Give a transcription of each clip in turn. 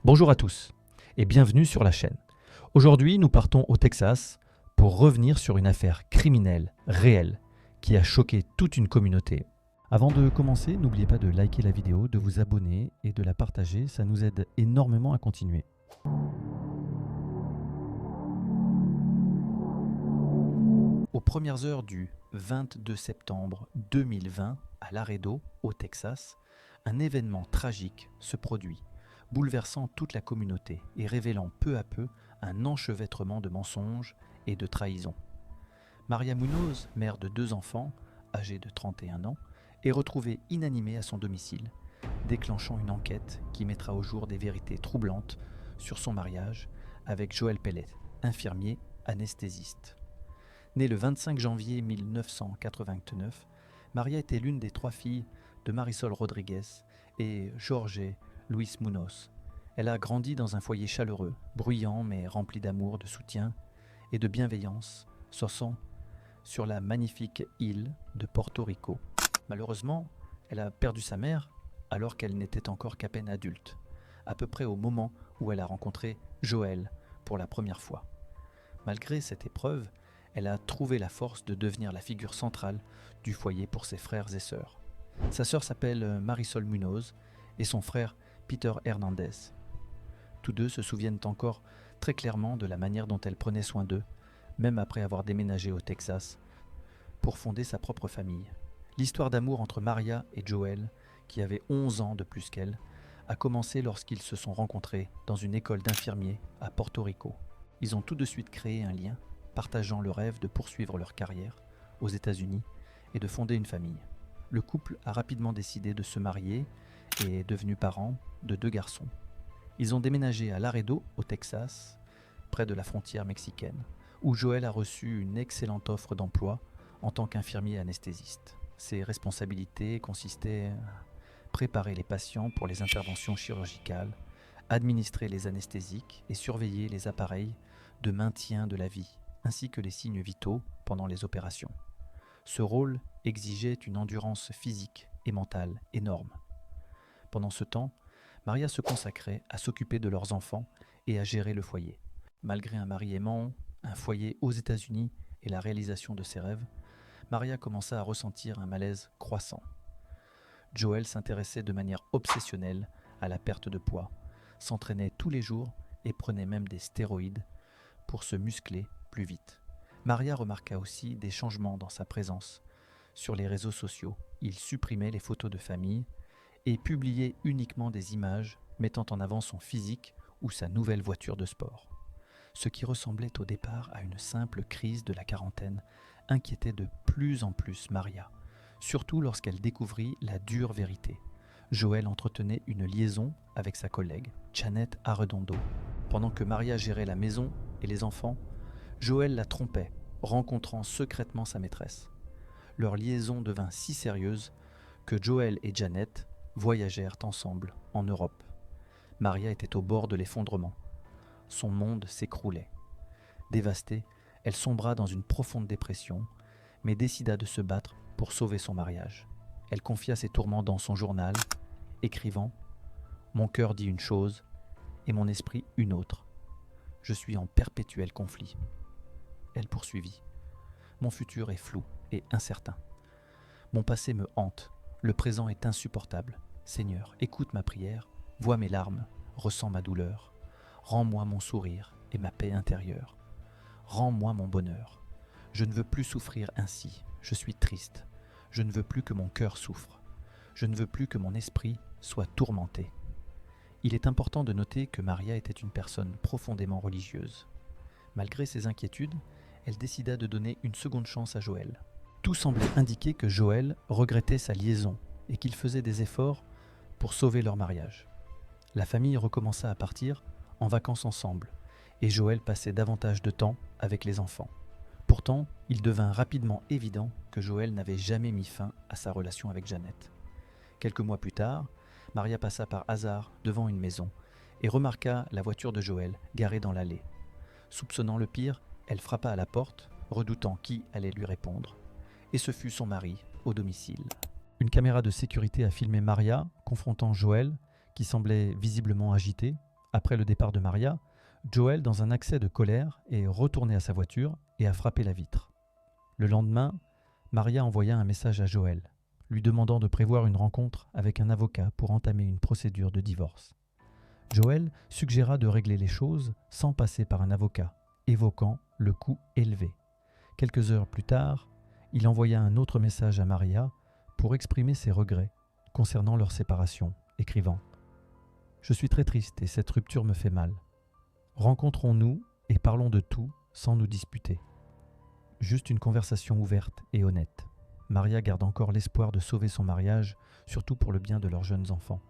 Bonjour à tous et bienvenue sur la chaîne. Aujourd'hui, nous partons au Texas pour revenir sur une affaire criminelle réelle qui a choqué toute une communauté. Avant de commencer, n'oubliez pas de liker la vidéo, de vous abonner et de la partager, ça nous aide énormément à continuer. Aux premières heures du 22 septembre 2020 à Laredo, au Texas, un événement tragique se produit, bouleversant toute la communauté et révélant peu à peu un enchevêtrement de mensonges et de trahisons. Maria Munoz, mère de 2 enfants, âgée de 31 ans, est retrouvée inanimée à son domicile, déclenchant une enquête qui mettra au jour des vérités troublantes sur son mariage avec Joel Pellet, infirmier anesthésiste. Née le 25 janvier 1989, Maria était l'une des 3 filles de Marisol Rodriguez et Jorge Luis Munoz. Elle a grandi dans un foyer chaleureux, bruyant mais rempli d'amour, de soutien et de bienveillance, s'ossant sur la magnifique île de Porto Rico. Malheureusement, elle a perdu sa mère alors qu'elle n'était encore qu'à peine adulte, à peu près au moment où elle a rencontré Joel pour la première fois. Malgré cette épreuve, elle a trouvé la force de devenir la figure centrale du foyer pour ses frères et sœurs. Sa sœur s'appelle Marisol Munoz et son frère Peter Hernandez. Tous deux se souviennent encore très clairement de la manière dont elle prenait soin d'eux, même après avoir déménagé au Texas pour fonder sa propre famille. L'histoire d'amour entre Maria et Joel, qui avait 11 ans de plus qu'elle, a commencé lorsqu'ils se sont rencontrés dans une école d'infirmiers à Porto Rico. Ils ont tout de suite créé un lien, partageant le rêve de poursuivre leur carrière aux États-Unis et de fonder une famille. Le couple a rapidement décidé de se marier et est devenu parent de 2 garçons. Ils ont déménagé à Laredo, au Texas, près de la frontière mexicaine, où Joel a reçu une excellente offre d'emploi en tant qu'infirmier anesthésiste. Ses responsabilités consistaient à préparer les patients pour les interventions chirurgicales, administrer les anesthésiques et surveiller les appareils de maintien de la vie, ainsi que les signes vitaux pendant les opérations. Ce rôle exigeait une endurance physique et mentale énorme. Pendant ce temps, Maria se consacrait à s'occuper de leurs enfants et à gérer le foyer. Malgré un mari aimant, un foyer aux États-Unis et la réalisation de ses rêves, Maria commença à ressentir un malaise croissant. Joel s'intéressait de manière obsessionnelle à la perte de poids, s'entraînait tous les jours et prenait même des stéroïdes pour se muscler plus vite. Maria remarqua aussi des changements dans sa présence. Sur les réseaux sociaux, il supprimait les photos de famille et publiait uniquement des images mettant en avant son physique ou sa nouvelle voiture de sport. Ce qui ressemblait au départ à une simple crise de la quarantaine inquiétait de plus en plus Maria, surtout lorsqu'elle découvrit la dure vérité. Joel entretenait une liaison avec sa collègue, Janet Arredondo. Pendant que Maria gérait la maison et les enfants, Joel la trompait, rencontrant secrètement sa maîtresse. Leur liaison devint si sérieuse que Joel et Janet voyagèrent ensemble en Europe. Maria était au bord de l'effondrement. Son monde s'écroulait. Dévastée, elle sombra dans une profonde dépression, mais décida de se battre pour sauver son mariage. Elle confia ses tourments dans son journal, écrivant « Mon cœur dit une chose et mon esprit une autre. Je suis en perpétuel conflit. » Elle poursuivit « Mon futur est flou et incertain. Mon passé me hante. Le présent est insupportable. Seigneur, écoute ma prière, vois mes larmes, ressens ma douleur. Rends-moi mon sourire et ma paix intérieure. Rends-moi mon bonheur. Je ne veux plus souffrir ainsi. Je suis triste. Je ne veux plus que mon cœur souffre. Je ne veux plus que mon esprit soit tourmenté. » Il est important de noter que Maria était une personne profondément religieuse. Malgré ses inquiétudes, elle décida de donner une seconde chance à Joel. Tout semblait indiquer que Joel regrettait sa liaison et qu'il faisait des efforts pour sauver leur mariage. La famille recommença à partir en vacances ensemble et Joel passait davantage de temps avec les enfants. Pourtant, il devint rapidement évident que Joel n'avait jamais mis fin à sa relation avec Janet. Quelques mois plus tard, Maria passa par hasard devant une maison et remarqua la voiture de Joel garée dans l'allée. Soupçonnant le pire, elle frappa à la porte, redoutant qui allait lui répondre. Et ce fut son mari au domicile. Une caméra de sécurité a filmé Maria confrontant Joel, qui semblait visiblement agité, Après le départ de Maria, Joel, dans un accès de colère, est retourné à sa voiture et a frappé la vitre. Le lendemain, Maria envoya un message à Joel, lui demandant de prévoir une rencontre avec un avocat pour entamer une procédure de divorce. Joel suggéra de régler les choses sans passer par un avocat, évoquant le coût élevé. Quelques heures plus tard, il envoya un autre message à Maria pour exprimer ses regrets concernant leur séparation, écrivant « Je suis très triste et cette rupture me fait mal. Rencontrons-nous et parlons de tout sans nous disputer. Juste une conversation ouverte et honnête. » Maria garde encore l'espoir de sauver son mariage, surtout pour le bien de leurs jeunes enfants.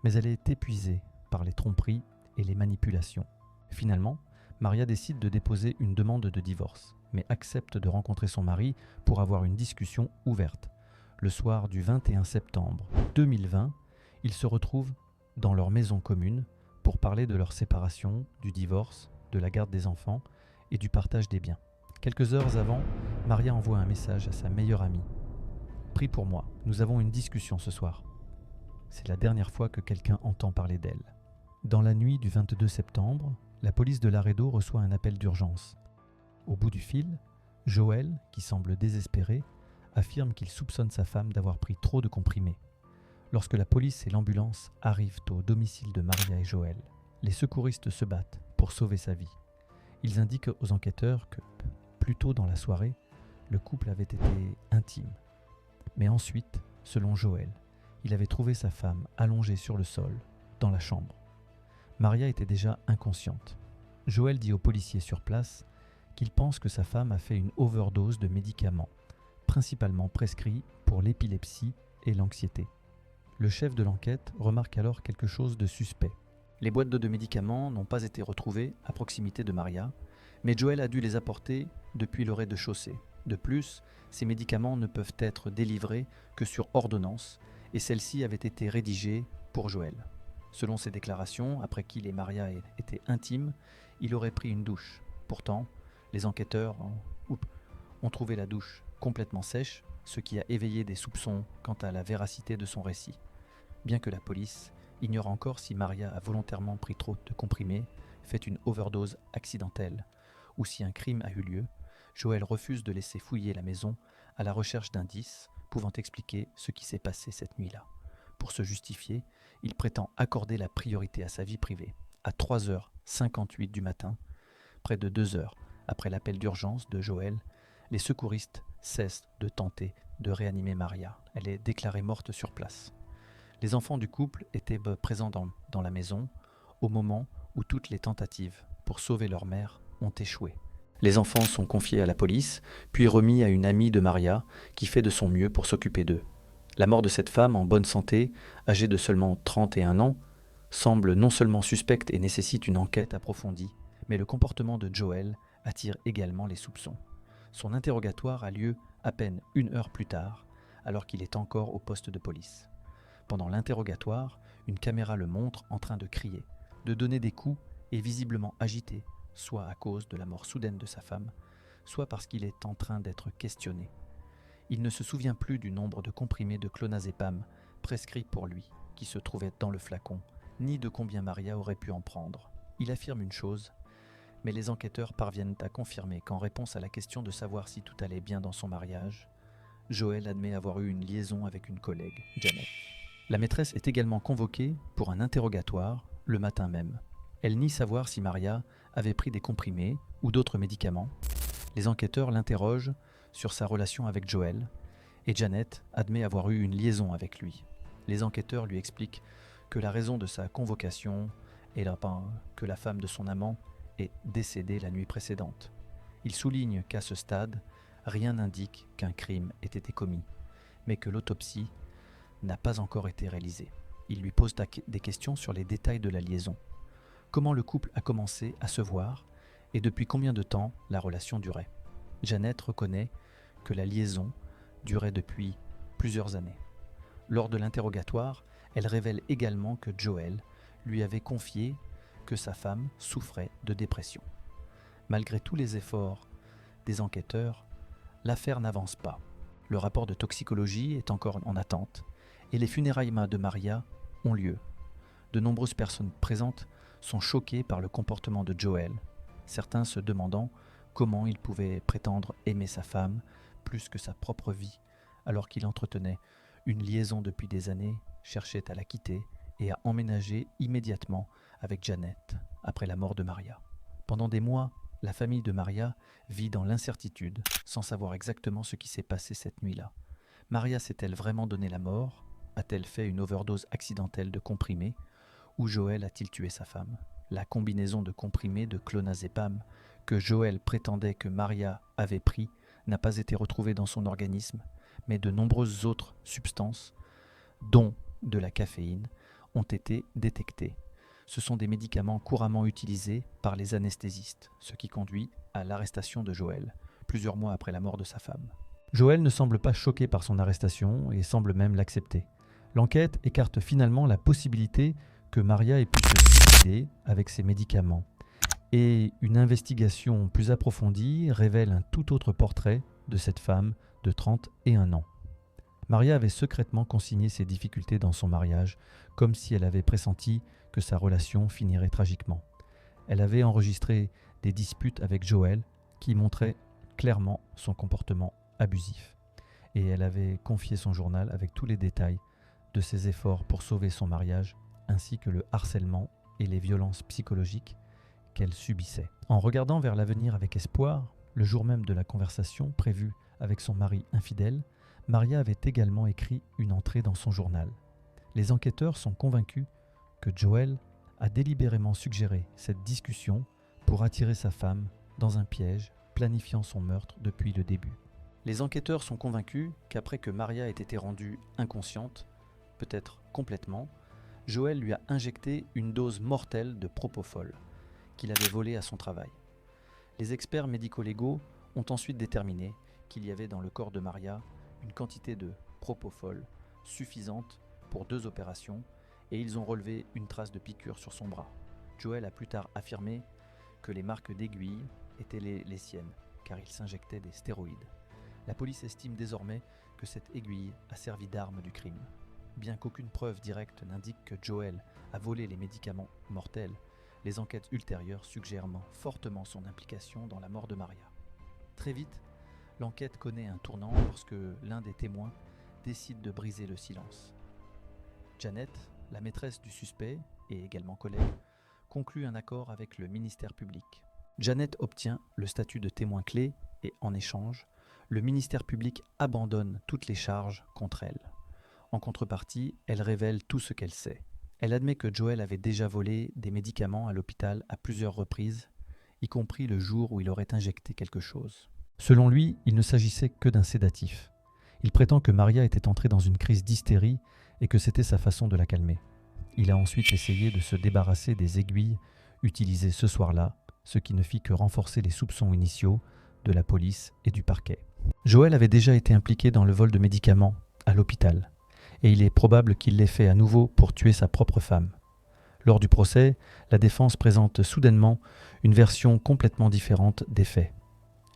Mais elle est épuisée par les tromperies et les manipulations. Finalement, Maria décide de déposer une demande de divorce, mais accepte de rencontrer son mari pour avoir une discussion ouverte. Le soir du 21 septembre 2020, ils se retrouvent dans leur maison commune pour parler de leur séparation, du divorce, de la garde des enfants et du partage des biens. Quelques heures avant, Maria envoie un message à sa meilleure amie. « Prie pour moi, nous avons une discussion ce soir. » C'est la dernière fois que quelqu'un entend parler d'elle. Dans la nuit du 22 septembre, la police de Laredo reçoit un appel d'urgence. Au bout du fil, Joel, qui semble désespéré, affirme qu'il soupçonne sa femme d'avoir pris trop de comprimés. Lorsque la police et l'ambulance arrivent au domicile de Maria et Joel, les secouristes se battent pour sauver sa vie. Ils indiquent aux enquêteurs que, plus tôt dans la soirée, le couple avait été intime. Mais ensuite, selon Joel, il avait trouvé sa femme allongée sur le sol, dans la chambre. Maria était déjà inconsciente. Joel dit aux policiers sur place qu'il pense que sa femme a fait une overdose de médicaments, principalement prescrits pour l'épilepsie et l'anxiété. Le chef de l'enquête remarque alors quelque chose de suspect. Les boîtes de médicaments n'ont pas été retrouvées à proximité de Maria, mais Joel a dû les apporter depuis le rez-de-chaussée. De plus, ces médicaments ne peuvent être délivrés que sur ordonnance, et celle-ci avait été rédigée pour Joel. Selon ses déclarations, après qu'il et Maria étaient intimes, il aurait pris une douche. Pourtant, les enquêteurs ont trouvé la douche complètement sèche, ce qui a éveillé des soupçons quant à la véracité de son récit. Bien que la police ignore encore si Maria a volontairement pris trop de comprimés, fait une overdose accidentelle, ou si un crime a eu lieu, Joel refuse de laisser fouiller la maison à la recherche d'indices pouvant expliquer ce qui s'est passé cette nuit-là. Pour se justifier, il prétend accorder la priorité à sa vie privée. À 3h58 du matin, près de 2 heures après l'appel d'urgence de Joel, les secouristes cessent de tenter de réanimer Maria. Elle est déclarée morte sur place. Les enfants du couple étaient présents dans la maison au moment où toutes les tentatives pour sauver leur mère ont échoué. Les enfants sont confiés à la police, puis remis à une amie de Maria qui fait de son mieux pour s'occuper d'eux. La mort de cette femme en bonne santé, âgée de seulement 31 ans, semble non seulement suspecte et nécessite une enquête approfondie, mais le comportement de Joel attire également les soupçons. Son interrogatoire a lieu à peine 1 heure plus tard, alors qu'il est encore au poste de police. Pendant l'interrogatoire, une caméra le montre en train de crier, de donner des coups et visiblement agité, soit à cause de la mort soudaine de sa femme, soit parce qu'il est en train d'être questionné. Il ne se souvient plus du nombre de comprimés de clonazépam prescrits pour lui, qui se trouvaient dans le flacon, ni de combien Maria aurait pu en prendre. Il affirme une chose, mais les enquêteurs parviennent à confirmer qu'en réponse à la question de savoir si tout allait bien dans son mariage, Joel admet avoir eu une liaison avec une collègue, Janet. La maîtresse est également convoquée pour un interrogatoire le matin même. Elle nie savoir si Maria avait pris des comprimés ou d'autres médicaments. Les enquêteurs l'interrogent sur sa relation avec Joel, et Janet admet avoir eu une liaison avec lui. Les enquêteurs lui expliquent que la raison de sa convocation est que la femme de son amant est décédée la nuit précédente. Il souligne qu'à ce stade, rien n'indique qu'un crime ait été commis, mais que l'autopsie n'a pas encore été réalisée. Il lui pose des questions sur les détails de la liaison. Comment le couple a commencé à se voir et depuis combien de temps la relation durait. Janet reconnaît que la liaison durait depuis plusieurs années. Lors de l'interrogatoire, elle révèle également que Joel lui avait confié que sa femme souffrait de dépression. Malgré tous les efforts des enquêteurs, l'affaire n'avance pas. Le rapport de toxicologie est encore en attente et les funérailles de Maria ont lieu. De nombreuses personnes présentes sont choqués par le comportement de Joel, certains se demandant comment il pouvait prétendre aimer sa femme plus que sa propre vie, alors qu'il entretenait une liaison depuis des années, cherchait à la quitter et à emménager immédiatement avec Janet après la mort de Maria. Pendant des mois, la famille de Maria vit dans l'incertitude, sans savoir exactement ce qui s'est passé cette nuit-là. Maria s'est-elle vraiment donné la mort? A-t-elle fait une overdose accidentelle de comprimés? Ou Joel a-t-il tué sa femme? La combinaison de comprimés de clonazepam que Joel prétendait que Maria avait pris n'a pas été retrouvée dans son organisme, mais de nombreuses autres substances, dont de la caféine, ont été détectées. Ce sont des médicaments couramment utilisés par les anesthésistes, ce qui conduit à l'arrestation de Joel, plusieurs mois après la mort de sa femme. Joel ne semble pas choqué par son arrestation et semble même l'accepter. L'enquête écarte finalement la possibilité que Maria ait pu se suicider avec ces médicaments. Et une investigation plus approfondie révèle un tout autre portrait de cette femme de 31 ans. Maria avait secrètement consigné ses difficultés dans son mariage, comme si elle avait pressenti que sa relation finirait tragiquement. Elle avait enregistré des disputes avec Joel qui montraient clairement son comportement abusif. Et elle avait confié son journal avec tous les détails de ses efforts pour sauver son mariage, ainsi que le harcèlement et les violences psychologiques qu'elle subissait. En regardant vers l'avenir avec espoir, le jour même de la conversation prévue avec son mari infidèle, Maria avait également écrit une entrée dans son journal. Les enquêteurs sont convaincus que Joel a délibérément suggéré cette discussion pour attirer sa femme dans un piège, planifiant son meurtre depuis le début. Les enquêteurs sont convaincus qu'après que Maria ait été rendue inconsciente, peut-être complètement, Joel lui a injecté une dose mortelle de propofol qu'il avait volée à son travail. Les experts médico-légaux ont ensuite déterminé qu'il y avait dans le corps de Maria une quantité de propofol suffisante pour 2 opérations et ils ont relevé une trace de piqûre sur son bras. Joel a plus tard affirmé que les marques d'aiguilles étaient les siennes, car il s'injectait des stéroïdes. La police estime désormais que cette aiguille a servi d'arme du crime. Bien qu'aucune preuve directe n'indique que Joel a volé les médicaments mortels, les enquêtes ultérieures suggèrent fortement son implication dans la mort de Maria. Très vite, l'enquête connaît un tournant lorsque l'un des témoins décide de briser le silence. Janet, la maîtresse du suspect et également collègue, conclut un accord avec le ministère public. Janet obtient le statut de témoin clé et en échange, le ministère public abandonne toutes les charges contre elle. En contrepartie, elle révèle tout ce qu'elle sait. Elle admet que Joel avait déjà volé des médicaments à l'hôpital à plusieurs reprises, y compris le jour où il aurait injecté quelque chose. Selon lui, il ne s'agissait que d'un sédatif. Il prétend que Maria était entrée dans une crise d'hystérie et que c'était sa façon de la calmer. Il a ensuite essayé de se débarrasser des aiguilles utilisées ce soir-là, ce qui ne fit que renforcer les soupçons initiaux de la police et du parquet. Joel avait déjà été impliqué dans le vol de médicaments à l'hôpital, et il est probable qu'il l'ait fait à nouveau pour tuer sa propre femme. Lors du procès, la défense présente soudainement une version complètement différente des faits.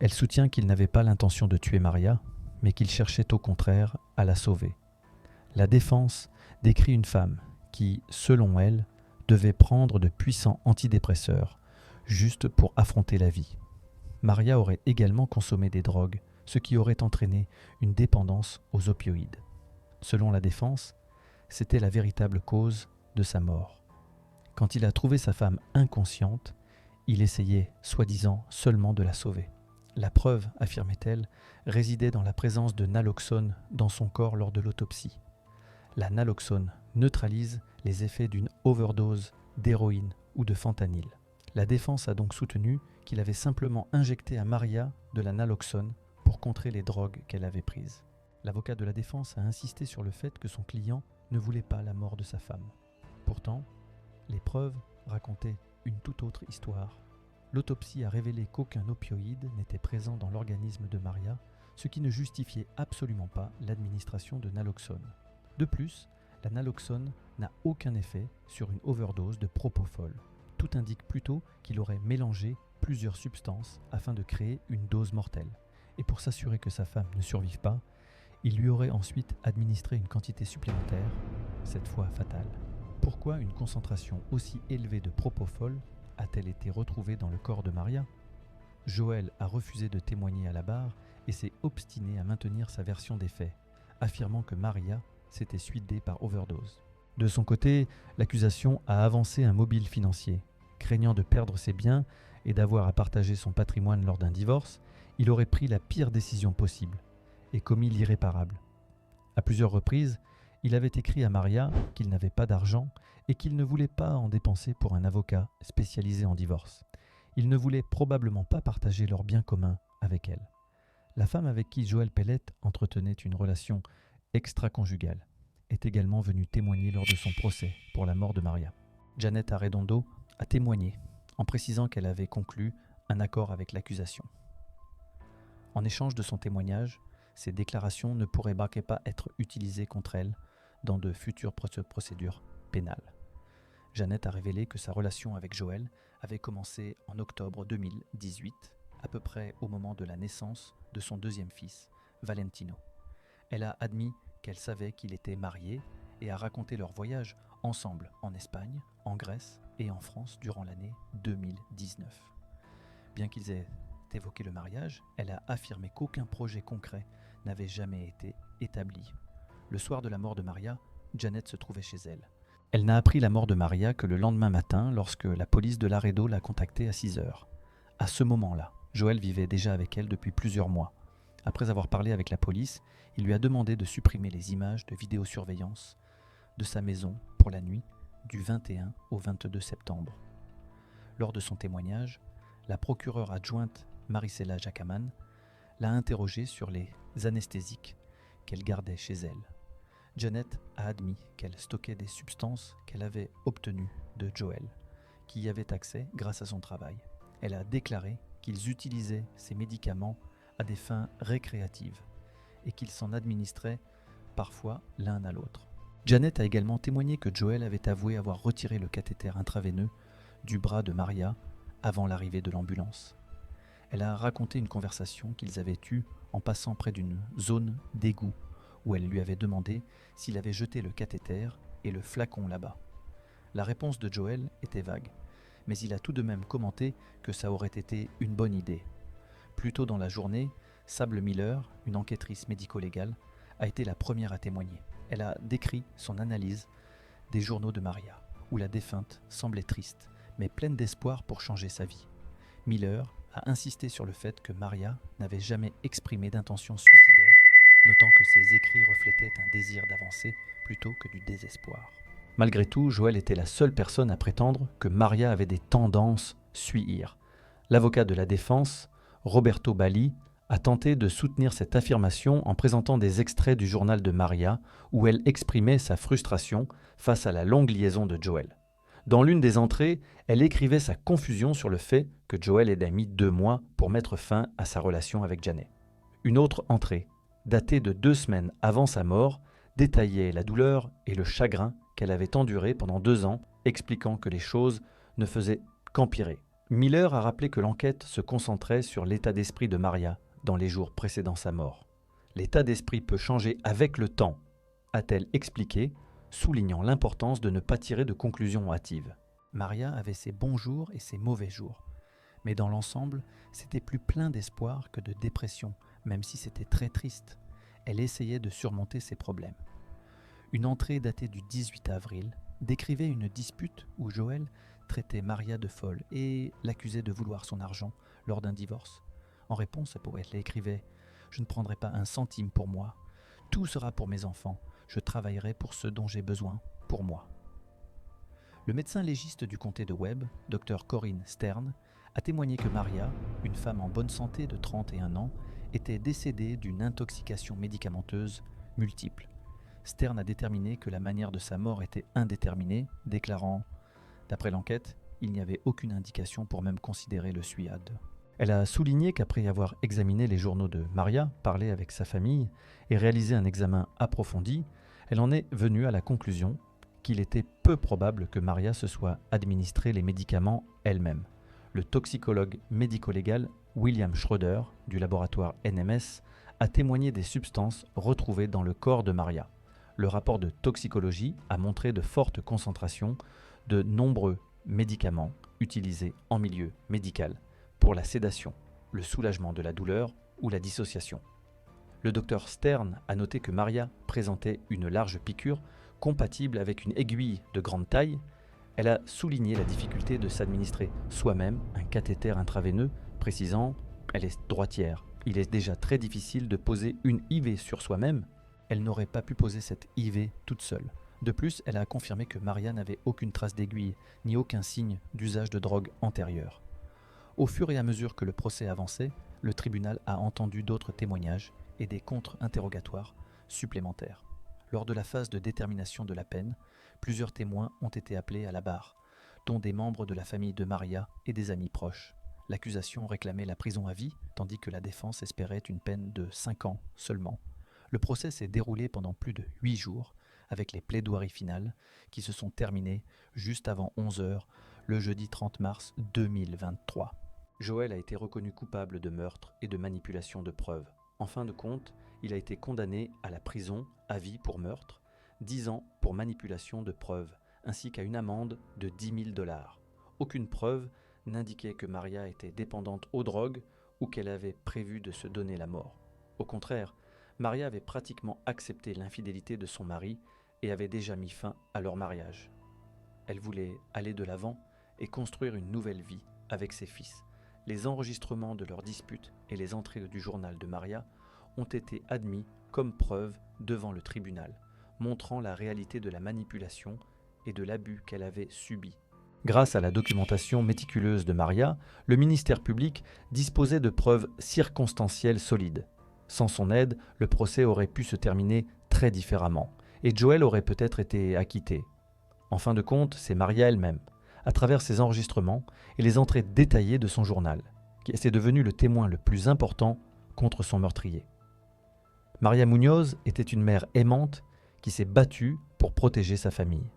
Elle soutient qu'il n'avait pas l'intention de tuer Maria, mais qu'il cherchait au contraire à la sauver. La défense décrit une femme qui, selon elle, devait prendre de puissants antidépresseurs, juste pour affronter la vie. Maria aurait également consommé des drogues, ce qui aurait entraîné une dépendance aux opioïdes. Selon la défense, c'était la véritable cause de sa mort. Quand il a trouvé sa femme inconsciente, il essayait, soi-disant, seulement de la sauver. La preuve, affirmait-elle, résidait dans la présence de naloxone dans son corps lors de l'autopsie. La naloxone neutralise les effets d'une overdose d'héroïne ou de fentanyl. La défense a donc soutenu qu'il avait simplement injecté à Maria de la naloxone pour contrer les drogues qu'elle avait prises. L'avocat de la défense a insisté sur le fait que son client ne voulait pas la mort de sa femme. Pourtant, les preuves racontaient une toute autre histoire. L'autopsie a révélé qu'aucun opioïde n'était présent dans l'organisme de Maria, ce qui ne justifiait absolument pas l'administration de naloxone. De plus, la naloxone n'a aucun effet sur une overdose de propofol. Tout indique plutôt qu'il aurait mélangé plusieurs substances afin de créer une dose mortelle. Et pour s'assurer que sa femme ne survive pas, il lui aurait ensuite administré une quantité supplémentaire, cette fois fatale. Pourquoi une concentration aussi élevée de propofol a-t-elle été retrouvée dans le corps de Maria ? Joël a refusé de témoigner à la barre et s'est obstiné à maintenir sa version des faits, affirmant que Maria s'était suicidée par overdose. De son côté, l'accusation a avancé un mobile financier. Craignant de perdre ses biens et d'avoir à partager son patrimoine lors d'un divorce, il aurait pris la pire décision possible et commis l'irréparable. À plusieurs reprises, il avait écrit à Maria qu'il n'avait pas d'argent et qu'il ne voulait pas en dépenser pour un avocat spécialisé en divorce. Il ne voulait probablement pas partager leurs biens communs avec elle. La femme avec qui Joël Pellett entretenait une relation extra-conjugale est également venue témoigner lors de son procès pour la mort de Maria. Janet Arredondo a témoigné en précisant qu'elle avait conclu un accord avec l'accusation. En échange de son témoignage, ces déclarations ne pourraient pas être utilisées contre elle dans de futures procédures pénales. Janet a révélé que sa relation avec Joël avait commencé en octobre 2018, à peu près au moment de la naissance de son deuxième fils, Valentino. Elle a admis qu'elle savait qu'il était marié et a raconté leur voyage ensemble en Espagne, en Grèce et en France durant l'année 2019. Bien qu'ils aient évoqué le mariage, elle a affirmé qu'aucun projet concret n'avait jamais été établi. Le soir de la mort de Maria, Janet se trouvait chez elle. Elle n'a appris la mort de Maria que le lendemain matin lorsque la police de Laredo l'a contactée à 6 heures. À ce moment-là, Joël vivait déjà avec elle depuis plusieurs mois. Après avoir parlé avec la police, il lui a demandé de supprimer les images de vidéosurveillance de sa maison pour la nuit du 21 au 22 septembre. Lors de son témoignage, la procureure adjointe Maricela Jacaman l'a interrogée sur les anesthésiques qu'elle gardait chez elle. Janet a admis qu'elle stockait des substances qu'elle avait obtenues de Joël, qui y avait accès grâce à son travail. Elle a déclaré qu'ils utilisaient ces médicaments à des fins récréatives et qu'ils s'en administraient parfois l'un à l'autre. Janet a également témoigné que Joël avait avoué avoir retiré le cathéter intraveineux du bras de Maria avant l'arrivée de l'ambulance. Elle a raconté une conversation qu'ils avaient eue en passant près d'une zone d'égout où elle lui avait demandé s'il avait jeté le cathéter et le flacon là-bas. La réponse de Joël était vague, mais il a tout de même commenté que ça aurait été une bonne idée. Plus tôt dans la journée, Sable Miller, une enquêtrice médico-légale, a été la première à témoigner. Elle a décrit son analyse des journaux de Maria, où la défunte semblait triste, mais pleine d'espoir pour changer sa vie. Miller a insisté sur le fait que Maria n'avait jamais exprimé d'intention suicidaire, notant que ses écrits reflétaient un désir d'avancer plutôt que du désespoir. Malgré tout, Joël était la seule personne à prétendre que Maria avait des tendances suicidaires. L'avocat de la défense, Roberto Balli, a tenté de soutenir cette affirmation en présentant des extraits du journal de Maria où elle exprimait sa frustration face à la longue liaison de Joël. Dans l'une des entrées, elle écrivait sa confusion sur le fait que Joël ait mis 2 mois pour mettre fin à sa relation avec Janet. Une autre entrée, datée de 2 semaines avant sa mort, détaillait la douleur et le chagrin qu'elle avait enduré pendant 2 ans, expliquant que les choses ne faisaient qu'empirer. Miller a rappelé que l'enquête se concentrait sur l'état d'esprit de Maria dans les jours précédant sa mort. L'état d'esprit peut changer avec le temps, a-t-elle expliqué, soulignant l'importance de ne pas tirer de conclusions hâtives. Maria avait ses bons jours et ses mauvais jours, mais dans l'ensemble, c'était plus plein d'espoir que de dépression, même si c'était très triste. Elle essayait de surmonter ses problèmes. Une entrée datée du 18 avril décrivait une dispute où Joël traitait Maria de folle et l'accusait de vouloir son argent lors d'un divorce. En réponse, elle écrivait « Je ne prendrai pas un centime pour moi. Tout sera pour mes enfants. Je travaillerai pour ce dont j'ai besoin, pour moi. » Le médecin légiste du comté de Webb, Dr Corinne Stern, a témoigné que Maria, une femme en bonne santé de 31 ans, était décédée d'une intoxication médicamenteuse multiple. Stern a déterminé que la manière de sa mort était indéterminée, déclarant « D'après l'enquête, il n'y avait aucune indication pour même considérer le suicide. » Elle a souligné qu'après avoir examiné les journaux de Maria, parlé avec sa famille et réalisé un examen approfondi, elle en est venue à la conclusion qu'il était peu probable que Maria se soit administré les médicaments elle-même. Le toxicologue médico-légal William Schroeder du laboratoire NMS a témoigné des substances retrouvées dans le corps de Maria. Le rapport de toxicologie a montré de fortes concentrations de nombreux médicaments utilisés en milieu médical pour la sédation, le soulagement de la douleur ou la dissociation. Le docteur Stern a noté que Maria présentait une large piqûre compatible avec une aiguille de grande taille. Elle a souligné la difficulté de s'administrer soi-même un cathéter intraveineux, précisant « Elle est droitière. Il est déjà très difficile de poser une IV sur soi-même. » Elle n'aurait pas pu poser cette IV toute seule. De plus, elle a confirmé que Maria n'avait aucune trace d'aiguille, ni aucun signe d'usage de drogue antérieure. Au fur et à mesure que le procès avançait, le tribunal a entendu d'autres témoignages et des contre-interrogatoires supplémentaires. Lors de la phase de détermination de la peine, plusieurs témoins ont été appelés à la barre, dont des membres de la famille de Maria et des amis proches. L'accusation réclamait la prison à vie, tandis que la défense espérait une peine de 5 ans seulement. Le procès s'est déroulé pendant plus de 8 jours, avec les plaidoiries finales qui se sont terminées juste avant 11 h le jeudi 30 mars 2023. Joël a été reconnu coupable de meurtre et de manipulation de preuves. En fin de compte, il a été condamné à la prison à vie pour meurtre, 10 ans pour manipulation de preuves, ainsi qu'à une amende de 10 000 $. Aucune preuve n'indiquait que Maria était dépendante aux drogues ou qu'elle avait prévu de se donner la mort. Au contraire, Maria avait pratiquement accepté l'infidélité de son mari et avait déjà mis fin à leur mariage. Elle voulait aller de l'avant et construire une nouvelle vie avec ses fils. Les enregistrements de leurs disputes et les entrées du journal de Maria ont été admis comme preuve devant le tribunal, montrant la réalité de la manipulation et de l'abus qu'elle avait subi. Grâce à la documentation méticuleuse de Maria, le ministère public disposait de preuves circonstancielles solides. Sans son aide, le procès aurait pu se terminer très différemment, et Joël aurait peut-être été acquitté. En fin de compte, c'est Maria elle-même, à travers ses enregistrements et les entrées détaillées de son journal, qui est devenue le témoin le plus important contre son meurtrier. Maria Muñoz était une mère aimante qui s'est battue pour protéger sa famille.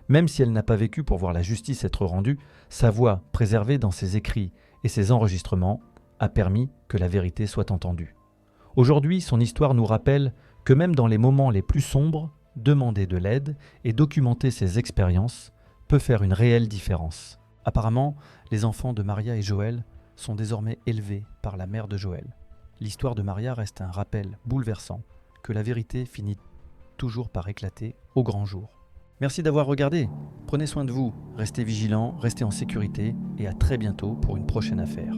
Même si elle n'a pas vécu pour voir la justice être rendue, sa voix, préservée dans ses écrits et ses enregistrements, a permis que la vérité soit entendue. Aujourd'hui, son histoire nous rappelle que même dans les moments les plus sombres, demander de l'aide et documenter ses expériences peut faire une réelle différence. Apparemment, les enfants de Maria et Joël sont désormais élevés par la mère de Joël. L'histoire de Maria reste un rappel bouleversant que la vérité finit toujours par éclater au grand jour. Merci d'avoir regardé. Prenez soin de vous, restez vigilants, restez en sécurité et à très bientôt pour une prochaine affaire.